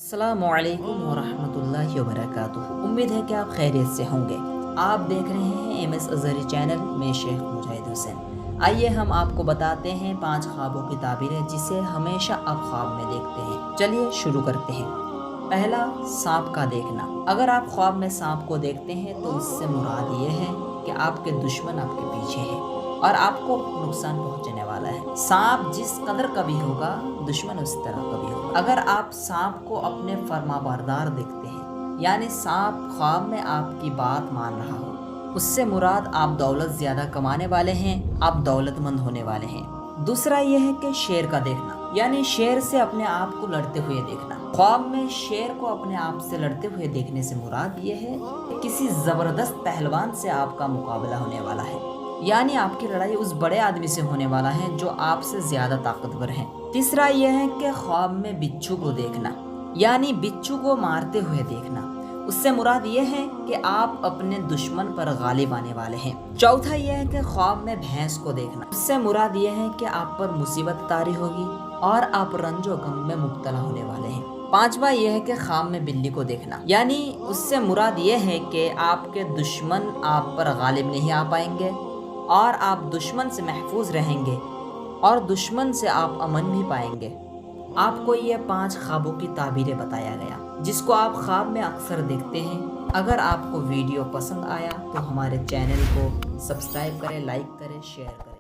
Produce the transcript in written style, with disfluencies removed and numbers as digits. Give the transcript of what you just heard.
अस्सलामु अलैकुम वरहमतुल्लाहि वबरकातुहू। उम्मीद है कि आप खैरियत से होंगे। आप देख रहे हैं एमएस अज़हरी चैनल में शेख मुजाहिद हुसैन। आइए हम आपको बताते हैं 5 ख्वाबों की ताबीरें जिसे हमेशा आप ख्वाब में देखते हैं। चलिए शुरू करते हैं। पहला, सांप का देखना। अगर आप ख्वाब में सांप को देखते हैं तो इससे मुराद ये है कि आपके दुश्मन आपके पीछे हैं और आपको नुकसान पहुंचने वाला है। सांप जिस कदर कभी होगा, दुश्मन उस तरह कभी होगा। अगर आप सांप को अपने फरमाबरदार देखते हैं, यानी सांप ख्वाब में आपकी बात मान रहा हो, उससे मुराद आप दौलत ज़्यादा कमाने वाले हैं, आप दौलतमंद होने वाले हैं। दूसरा यह है कि शेर का देखना, यानी शेर से अपने आप को लड़ते हुए देखना। ख्वाब में शेर को अपने आप से लड़ते हुए देखने से मुराद यह है कि किसी ज़बरदस्त पहलवान से आपका मुकाबला होने वाला है, यानी आपकी लड़ाई उस बड़े आदमी से होने वाला है जो आपसे ज़्यादा ताकतवर है। तीसरा यह है कि ख्वाब में बिच्छू को देखना, यानी बिच्छू को मारते हुए देखना। उससे मुराद ये है कि आप अपने दुश्मन पर गालिब आने वाले हैं। चौथा यह है कि ख्वाब में भैंस को देखना। उससे मुराद ये है कि आप पर मुसीबत तारी होगी और आप रंजो गम में मुब्तला होने वाले हैं। पांचवा यह है कि ख्वाब में बिल्ली को देखना, यानी उससे मुराद ये है कि आपके दुश्मन आप पर गालिब नहीं आ पाएंगे और आप दुश्मन से महफूज रहेंगे और दुश्मन से आप अमन भी पाएंगे। आपको ये 5 ख्वाबों की ताबीरें बताया गया जिसको आप ख्वाब में अक्सर देखते हैं। अगर आपको वीडियो पसंद आया तो हमारे चैनल को सब्सक्राइब करें, लाइक करें, शेयर करें।